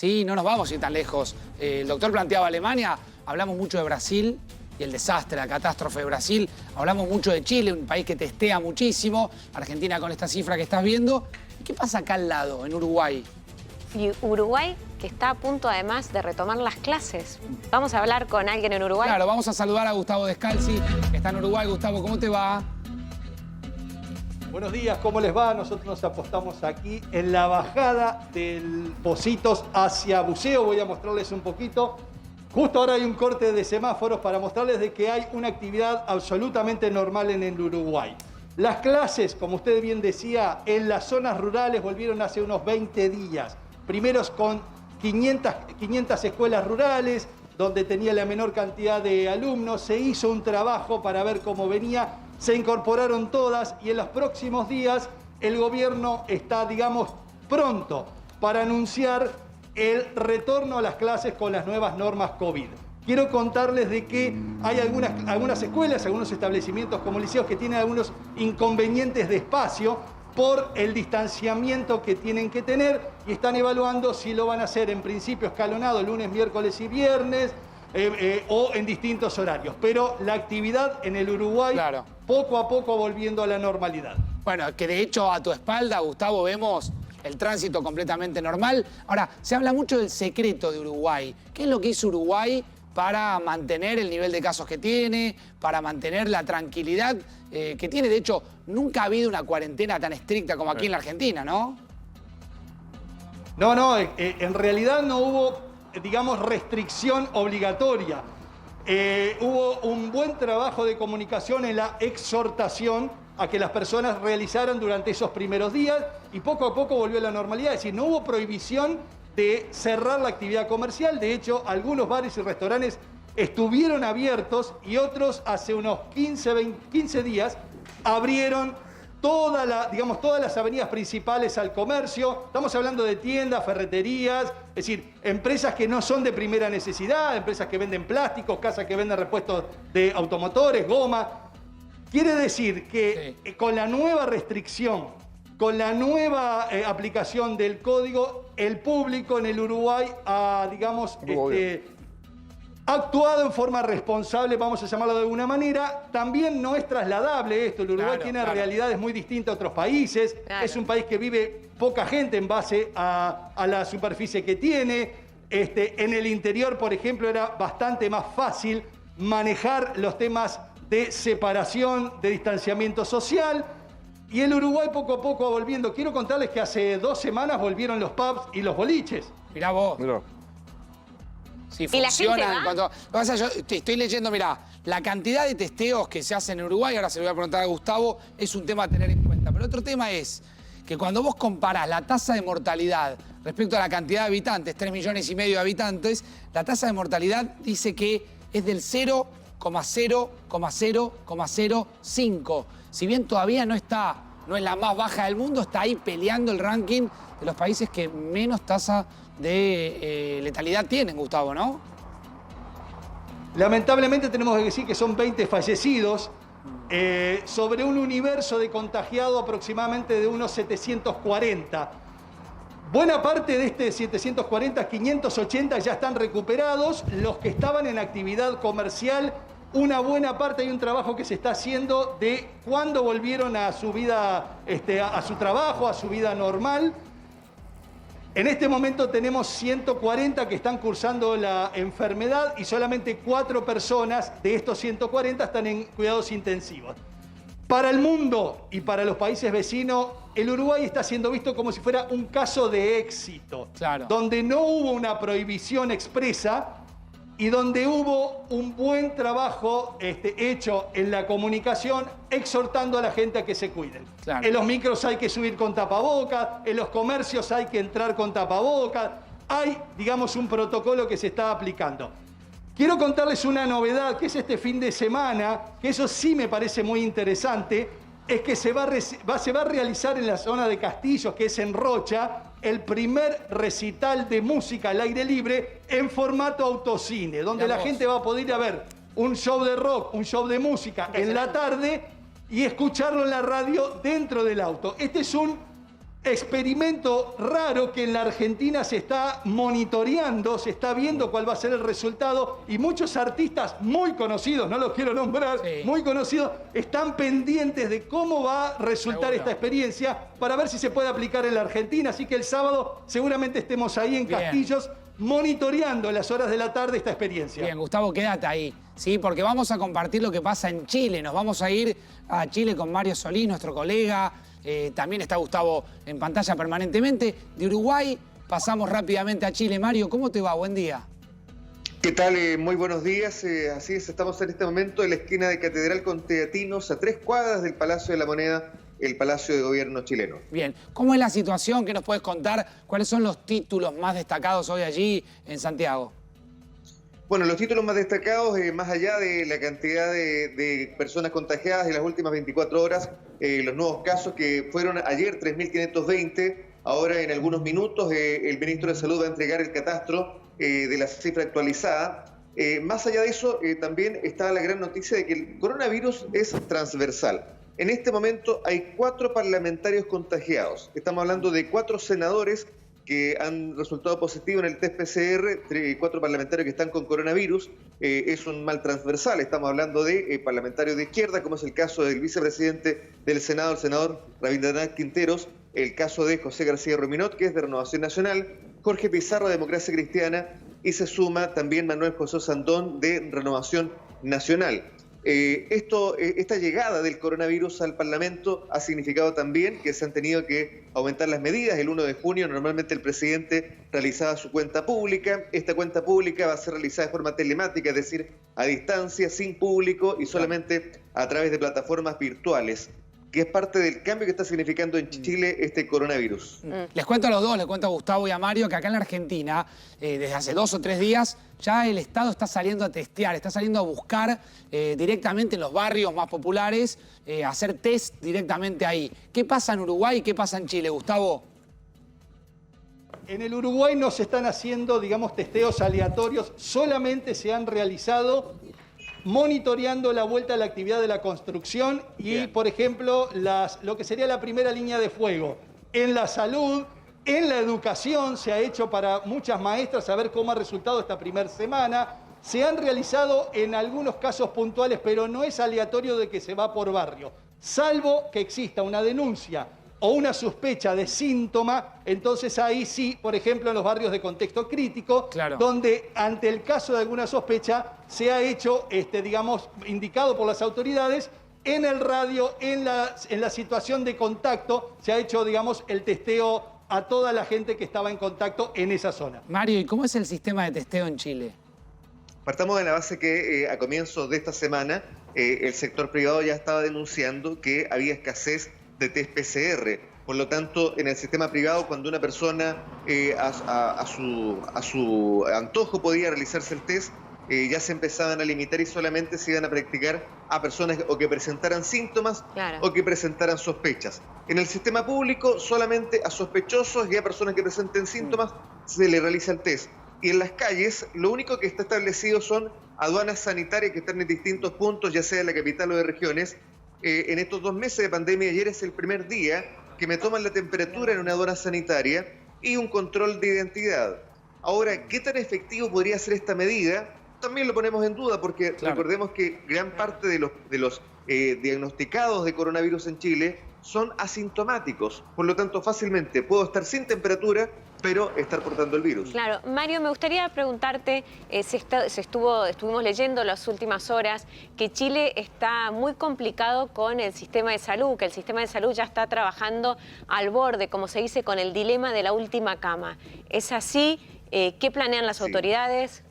Sí, no nos vamos a ir tan lejos. El doctor planteaba Alemania, hablamos mucho de Brasil y el desastre, la catástrofe de Brasil. Hablamos mucho de Chile, un país que testea muchísimo. Argentina con esta cifra que estás viendo. ¿Y qué pasa acá al lado, en Uruguay? Y Uruguay, que está a punto además de retomar las clases. Vamos a hablar con alguien en Uruguay. Claro, vamos a saludar a Gustavo Descalzi, que está en Uruguay. Gustavo, ¿cómo te va? Buenos días, ¿cómo les va? Nosotros nos apostamos aquí en la bajada del Pocitos hacia Buceo. Voy a mostrarles un poquito. Justo ahora hay un corte de semáforos para mostrarles de que hay una actividad absolutamente normal en el Uruguay. Las clases, como usted bien decía, en las zonas rurales volvieron hace unos 20 días. Primeros con 500 escuelas rurales, donde tenía la menor cantidad de alumnos. Se hizo un trabajo para ver cómo venía. Se incorporaron todas y en los próximos días el gobierno está, digamos, pronto para anunciar el retorno a las clases con las nuevas normas COVID. Quiero contarles de que hay algunas escuelas, algunos establecimientos como liceos que tienen algunos inconvenientes de espacio por el distanciamiento que tienen que tener y están evaluando si lo van a hacer en principio escalonado lunes, miércoles y viernes, o en distintos horarios. Pero la actividad en el Uruguay, claro, poco a poco volviendo a la normalidad. Bueno, que de hecho a tu espalda, Gustavo, vemos el tránsito completamente normal. Ahora, se habla mucho del secreto de Uruguay. ¿Qué es lo que hizo Uruguay para mantener el nivel de casos que tiene, para mantener la tranquilidad que tiene? De hecho, nunca ha habido una cuarentena tan estricta como aquí en la Argentina, ¿no? No, en realidad no hubo, digamos, restricción obligatoria. Hubo un buen trabajo de comunicación en la exhortación a que las personas realizaran durante esos primeros días y poco a poco volvió a la normalidad. Es decir, no hubo prohibición de cerrar la actividad comercial. De hecho, algunos bares y restaurantes estuvieron abiertos y otros hace unos 15 días abrieron todas las avenidas principales al comercio. Estamos hablando de tiendas, ferreterías, es decir, empresas que no son de primera necesidad, empresas que venden plásticos, casas que venden repuestos de automotores, goma. Quiere decir que sí, con la nueva restricción, con la nueva aplicación del código, el público en el Uruguay ha, digamos, actuado en forma responsable, vamos a llamarlo de alguna manera. También no es trasladable esto. El Uruguay tiene realidades muy distintas a otros países. Es un país que vive poca gente en base a la superficie que tiene. En el interior, por ejemplo, era bastante más fácil manejar los temas de separación, de distanciamiento social. Y el Uruguay poco a poco va volviendo. Quiero contarles que hace 2 semanas volvieron los pubs y los boliches. Mirá vos. Mirá. Sí, funcionan. Cuando pasa, yo estoy leyendo, mirá, la cantidad de testeos que se hacen en Uruguay, ahora se lo voy a preguntar a Gustavo, es un tema a tener en cuenta. Pero otro tema es que cuando vos comparás la tasa de mortalidad respecto a la cantidad de habitantes, 3,5 millones de habitantes, la tasa de mortalidad dice que es del 0,0,0,05. Si bien todavía no es la más baja del mundo, está ahí peleando el ranking de los países que menos tasa de letalidad tienen, Gustavo, ¿no? Lamentablemente tenemos que decir que son 20 fallecidos sobre un universo de contagiados aproximadamente de unos 740. Buena parte de este 740, 580 ya están recuperados. Los que estaban en actividad comercial, una buena parte, hay un trabajo que se está haciendo de cuándo volvieron a su vida, a su trabajo, a su vida normal. En este momento tenemos 140 que están cursando la enfermedad y solamente 4 personas de estos 140 están en cuidados intensivos. Para el mundo y para los países vecinos, el Uruguay está siendo visto como si fuera un caso de éxito, donde no hubo una prohibición expresa y donde hubo un buen trabajo hecho en la comunicación, exhortando a la gente a que se cuiden. En los micros hay que subir con tapabocas, en los comercios hay que entrar con tapabocas. Hay, digamos, un protocolo que se está aplicando. Quiero contarles una novedad, que es este fin de semana, que eso sí me parece muy interesante, es que se va a realizar en la zona de Castillos, que es en Rocha, el primer recital de música al aire libre en formato autocine, donde la gente va a poder ir a ver un show de rock, un show de música en la tarde y escucharlo en la radio dentro del auto. Este es un experimento raro que en la Argentina se está monitoreando, se está viendo cuál va a ser el resultado y muchos artistas muy conocidos, no los quiero nombrar, muy conocidos, están pendientes de cómo va a resultar esta experiencia para ver si se puede aplicar en la Argentina. Así que el sábado seguramente estemos ahí en Castillos monitoreando en las horas de la tarde esta experiencia. Bien, Gustavo, quédate ahí, ¿sí? Porque vamos a compartir lo que pasa en Chile. Nos vamos a ir a Chile con Mario Solís, nuestro colega. También está Gustavo en pantalla permanentemente. De Uruguay pasamos rápidamente a Chile. Mario, ¿cómo te va? Buen día. ¿Qué tal? Muy buenos días. Así es, estamos en este momento en la esquina de Catedral con Teatinos, a 3 cuadras del Palacio de la Moneda, el Palacio de Gobierno chileno. Bien, ¿cómo es la situación? ¿Qué nos puedes contar? ¿Cuáles son los títulos más destacados hoy allí en Santiago? Bueno, los títulos más destacados, más allá de la cantidad de personas contagiadas en las últimas 24 horas, los nuevos casos que fueron ayer 3.520, ahora en algunos minutos el ministro de Salud va a entregar el catastro de la cifra actualizada. Más allá de eso, también está la gran noticia de que el coronavirus es transversal. En este momento hay 4 parlamentarios contagiados. Estamos hablando de 4 senadores que han resultado positivos en el test PCR, 4 parlamentarios que están con coronavirus. Es un mal transversal. Estamos hablando de parlamentarios de izquierda, como es el caso del vicepresidente del Senado, el senador Rabindranath Quinteros, el caso de José García Ruminot, que es de Renovación Nacional, Jorge Pizarro, de Democracia Cristiana, y se suma también Manuel José Sandón, de Renovación Nacional. Esta llegada del coronavirus al Parlamento ha significado también que se han tenido que aumentar las medidas. El 1 de junio normalmente el presidente realizaba su cuenta pública. Esta cuenta pública va a ser realizada de forma telemática, es decir, a distancia, sin público y solamente a través de plataformas virtuales, que es parte del cambio que está significando en Chile este coronavirus. Les cuento a los dos, les cuento a Gustavo y a Mario, que acá en la Argentina, desde hace 2 o 3 días, ya el Estado está saliendo a testear, está saliendo a buscar directamente en los barrios más populares, hacer test directamente ahí. ¿Qué pasa en Uruguay y qué pasa en Chile, Gustavo? En el Uruguay no se están haciendo, digamos, testeos aleatorios, solamente se han realizado monitoreando la vuelta a la actividad de la construcción y, por ejemplo, lo que sería la primera línea de fuego. En la salud, en la educación, se ha hecho para muchas maestras a ver cómo ha resultado esta primera semana. Se han realizado en algunos casos puntuales, pero no es aleatorio de que se va por barrio. Salvo que exista una denuncia o una sospecha de síntoma, entonces ahí sí, por ejemplo, en los barrios de contexto crítico, donde ante el caso de alguna sospecha se ha hecho, digamos, indicado por las autoridades, en el radio, en la situación de contacto, se ha hecho, digamos, el testeo a toda la gente que estaba en contacto en esa zona. Mario, ¿y cómo es el sistema de testeo en Chile? Partamos de la base que a comienzos de esta semana el sector privado ya estaba denunciando que había escasez de test PCR. Por lo tanto, en el sistema privado, cuando una persona a su antojo podía realizarse el test, ya se empezaban a limitar y solamente se iban a practicar a personas o que presentaran síntomas o que presentaran sospechas. En el sistema público, solamente a sospechosos y a personas que presenten síntomas se le realiza el test. Y en las calles, lo único que está establecido son aduanas sanitarias que están en distintos puntos, ya sea en la capital o de regiones. En estos 2 meses de pandemia, ayer es el primer día que me toman la temperatura en una aduana sanitaria y un control de identidad. Ahora, ¿qué tan efectivo podría ser esta medida? También lo ponemos en duda porque recordemos que gran parte de los diagnosticados de coronavirus en Chile son asintomáticos. Por lo tanto, fácilmente puedo estar sin temperatura, pero estar portando el virus. Claro. Mario, me gustaría preguntarte, estuvimos leyendo las últimas horas que Chile está muy complicado con el sistema de salud, que el sistema de salud ya está trabajando al borde, como se dice, con el dilema de la última cama. ¿Es así? ¿Qué planean las autoridades?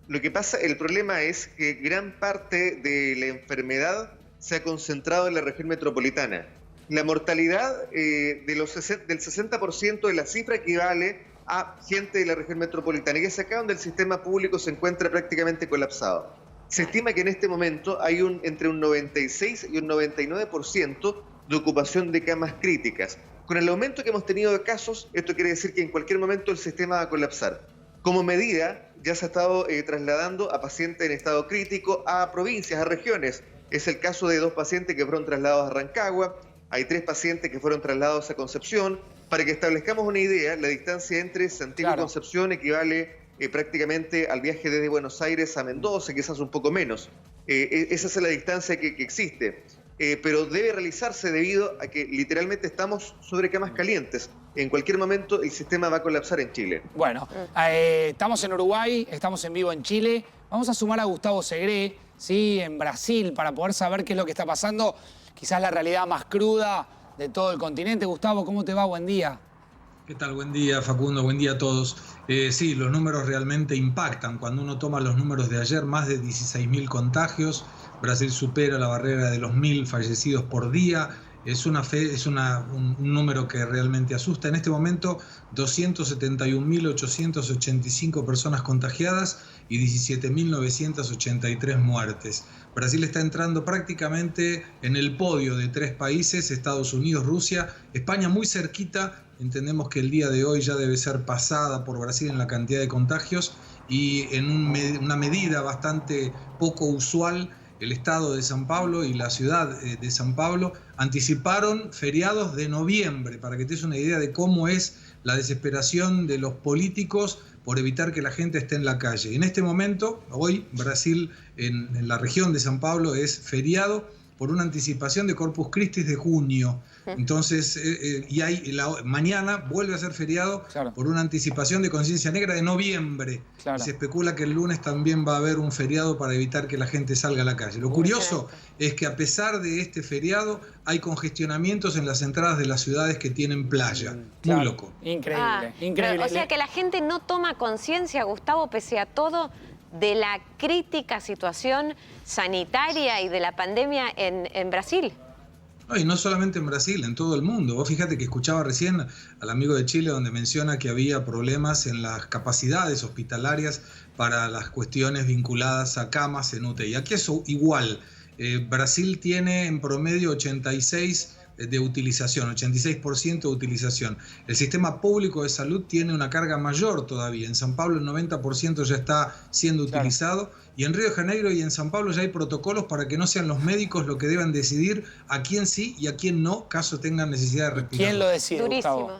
Lo que pasa, el problema es que gran parte de la enfermedad se ha concentrado en la región metropolitana. La mortalidad del 60% de la cifra equivale a gente de la región metropolitana, y es acá donde el sistema público se encuentra prácticamente colapsado. Se estima que en este momento hay entre un 96 y un 99% de ocupación de camas críticas. Con el aumento que hemos tenido de casos, esto quiere decir que en cualquier momento el sistema va a colapsar. Como medida, ya se ha estado trasladando a pacientes en estado crítico a provincias, a regiones. Es el caso de 2 pacientes que fueron trasladados a Rancagua, Hay 3 pacientes que fueron trasladados a Concepción. Para que establezcamos una idea, la distancia entre Santiago y Concepción equivale prácticamente al viaje desde Buenos Aires a Mendoza, quizás un poco menos. Esa es la distancia que existe. Pero debe realizarse debido a que literalmente estamos sobre camas calientes. En cualquier momento el sistema va a colapsar en Chile. Bueno, estamos en Uruguay, estamos en vivo en Chile. Vamos a sumar a Gustavo Segré, ¿sí? En Brasil, para poder saber qué es lo que está pasando. Quizás la realidad más cruda de todo el continente. Gustavo, ¿cómo te va? Buen día. ¿Qué tal? Buen día, Facundo. Buen día a todos. Sí, los números realmente impactan. Cuando uno toma los números de ayer, más de 16.000 contagios. Brasil supera la barrera de los 1.000 fallecidos por día. Es un número que realmente asusta. En este momento, 271.885 personas contagiadas y 17.983 muertes. Brasil está entrando prácticamente en el podio de 3 países, Estados Unidos, Rusia, España muy cerquita. Entendemos que el día de hoy ya debe ser pasada por Brasil en la cantidad de contagios y en una medida bastante poco usual. El estado de San Pablo y la ciudad de San Pablo anticiparon feriados de noviembre, para que te des una idea de cómo es la desesperación de los políticos por evitar que la gente esté en la calle. En este momento, hoy, Brasil, en la región de San Pablo, es feriado por una anticipación de Corpus Christi de junio. Entonces, mañana vuelve a ser feriado por una anticipación de Conciencia Negra de noviembre. Y se especula que el lunes también va a haber un feriado para evitar que la gente salga a la calle. Lo curioso es que a pesar de este feriado, hay congestionamientos en las entradas de las ciudades que tienen playa. Muy loco. Increíble, increíble. O sea que la gente no toma conciencia, Gustavo, pese a todo, de la crítica situación sanitaria y de la pandemia en Brasil. Y no solamente en Brasil, en todo el mundo. Vos fíjate que escuchaba recién al amigo de Chile donde menciona que había problemas en las capacidades hospitalarias para las cuestiones vinculadas a camas en UTI. Aquí es igual. Brasil tiene en promedio 86% de utilización. El sistema público de salud tiene una carga mayor todavía. En San Pablo el 90% ya está siendo utilizado. Y en Río de Janeiro y en San Pablo ya hay protocolos para que no sean los médicos los que deban decidir a quién sí y a quién no, caso tengan necesidad de respirar. ¿Quién lo decide, Gustavo?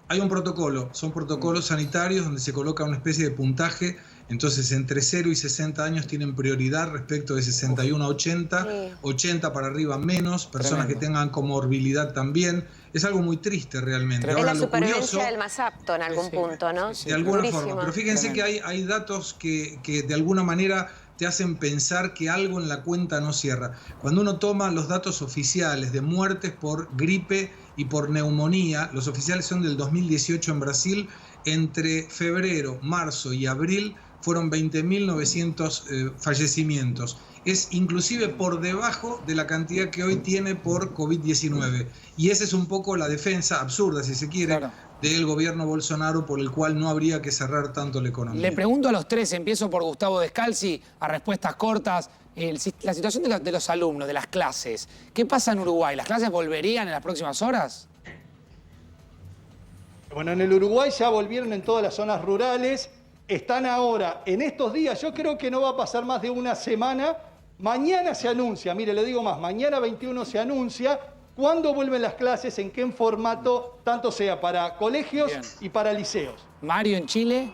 Hay un protocolo, son protocolos sanitarios donde se coloca una especie de puntaje. Entonces, entre 0 y 60 años tienen prioridad respecto de 61 a 80, 80 para arriba menos, personas que tengan comorbilidad también. Es algo muy triste realmente. Es la supervivencia del más apto en algún punto, ¿no? De alguna forma. Pero fíjense que hay datos que de alguna manera te hacen pensar que algo en la cuenta no cierra. Cuando uno toma los datos oficiales de muertes por gripe y por neumonía, los oficiales son del 2018 en Brasil, entre febrero, marzo y abril fueron 20.900 fallecimientos. Es inclusive por debajo de la cantidad que hoy tiene por COVID-19. Y esa es un poco la defensa absurda, si se quiere, del gobierno Bolsonaro, por el cual no habría que cerrar tanto la economía. Le pregunto a los 3, empiezo por Gustavo Descalzi, a respuestas cortas. La situación de los alumnos, de las clases. ¿Qué pasa en Uruguay? ¿Las clases volverían en las próximas horas? Bueno, en el Uruguay ya volvieron en todas las zonas rurales. Están ahora, en estos días, yo creo que no va a pasar más de una semana. Mañana se anuncia, mire, le digo más, mañana 21 se anuncia cuándo vuelven las clases, en qué formato, tanto sea para colegios y para liceos. Mario, en Chile.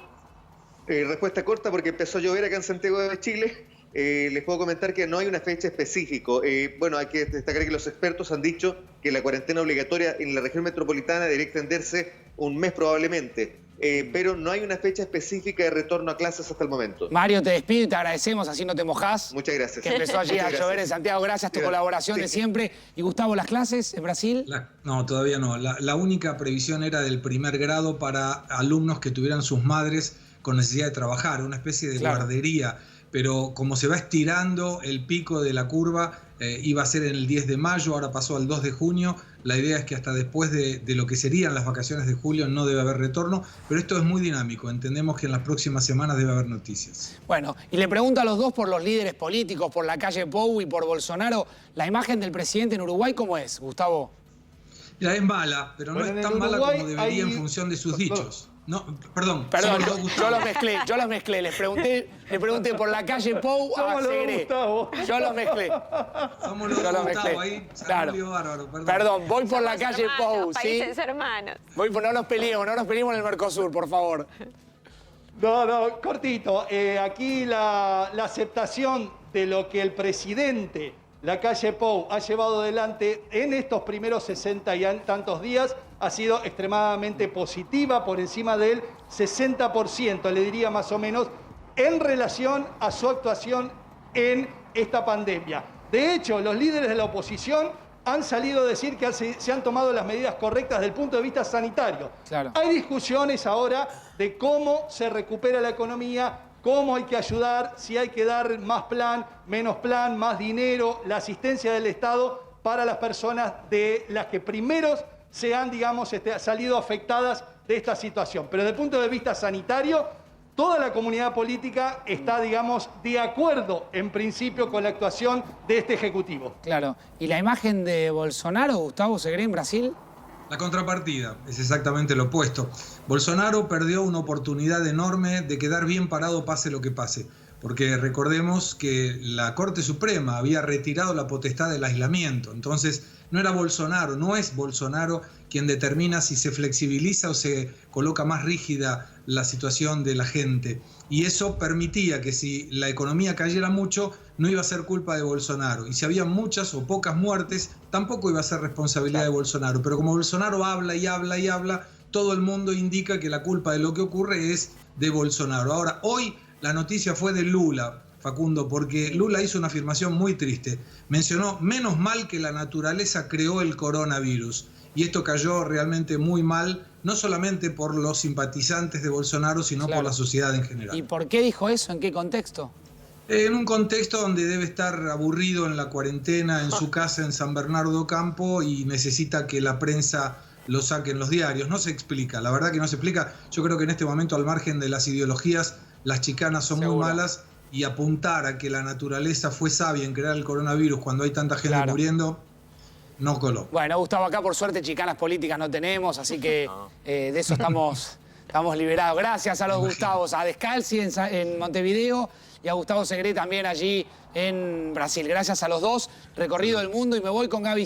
Respuesta corta, porque empezó a llover acá en Santiago de Chile. Les puedo comentar que no hay una fecha específica. Bueno, hay que destacar que los expertos han dicho que la cuarentena obligatoria en la región metropolitana debería extenderse un mes probablemente. Pero no hay una fecha específica de retorno a clases hasta el momento. Mario, te despido y te agradecemos, así no te mojás. Muchas gracias. Que empezó allí a llover en Santiago. Gracias, tu colaboración de siempre. Y Gustavo, ¿las clases en Brasil? No, todavía no. La única previsión era del primer grado para alumnos que tuvieran sus madres con necesidad de trabajar, una especie de guardería. Pero como se va estirando el pico de la curva, iba a ser en el 10 de mayo, ahora pasó al 2 de junio. La idea es que hasta después de lo que serían las vacaciones de julio no debe haber retorno, pero esto es muy dinámico. Entendemos que en las próximas semanas debe haber noticias. Bueno, y le pregunto a los dos por los líderes políticos, por la calle Pou y por Bolsonaro, ¿la imagen del presidente en Uruguay cómo es, Gustavo? Es mala, pero no es tan mala como debería en función de sus dichos. No, perdón. Perdón, somos los Gustavo. yo los mezclé. Les pregunté por la calle Pou a Somos los Segre. Gustavo. Yo los mezclé. Somos los Yo los Gustavo mezclé. ahí. Se Claro. armó lío bárbaro, Perdón, voy por la Somos calle hermanos, Pou, ¿sí? países hermanos. Voy por, no nos peleemos en el Mercosur, por favor. No, cortito. Aquí la aceptación de lo que el presidente, la calle Pou, ha llevado adelante en estos primeros 60 y tantos días ha sido extremadamente positiva, por encima del 60%, le diría más o menos, en relación a su actuación en esta pandemia. De hecho, los líderes de la oposición han salido a decir que se han tomado las medidas correctas desde el punto de vista sanitario. Claro. Hay discusiones ahora de cómo se recupera la economía, cómo hay que ayudar, si hay que dar más plan, menos plan, más dinero, la asistencia del Estado para las personas de las que primeros se han, digamos, salido afectadas de esta situación. Pero desde el punto de vista sanitario, toda la comunidad política está, digamos, de acuerdo en principio con la actuación de este Ejecutivo. Claro. ¿Y la imagen de Bolsonaro, Gustavo Segre, en Brasil? La contrapartida es exactamente lo opuesto. Bolsonaro perdió una oportunidad enorme de quedar bien parado pase lo que pase, porque recordemos que la Corte Suprema había retirado la potestad del aislamiento. Entonces no era Bolsonaro, no es Bolsonaro quien determina si se flexibiliza o se coloca más rígida la situación de la gente. Y eso permitía que si la economía cayera mucho, no iba a ser culpa de Bolsonaro. Y si había muchas o pocas muertes, tampoco iba a ser responsabilidad de Bolsonaro. Pero como Bolsonaro habla y habla y habla, todo el mundo indica que la culpa de lo que ocurre es de Bolsonaro. Ahora, hoy la noticia fue de Lula, Facundo, porque Lula hizo una afirmación muy triste. Mencionó, menos mal que la naturaleza creó el coronavirus. Y esto cayó realmente muy mal, no solamente por los simpatizantes de Bolsonaro, sino por la sociedad en general. ¿Y por qué dijo eso? ¿En qué contexto? En un contexto donde debe estar aburrido en la cuarentena, en su casa en San Bernardo do Campo, y necesita que la prensa lo saque en los diarios. No se explica, la verdad que no se explica. Yo creo que en este momento, al margen de las ideologías, las chicanas son muy malas, y apuntar a que la naturaleza fue sabia en crear el coronavirus cuando hay tanta gente muriendo, no coló. Bueno, Gustavo, acá por suerte chicanas políticas no tenemos, así que de eso estamos liberados. Gracias a los Gustavos, a Descalzi en Montevideo y a Gustavo Segre también allí en Brasil. Gracias a los dos, recorrido el mundo, y me voy con Gaby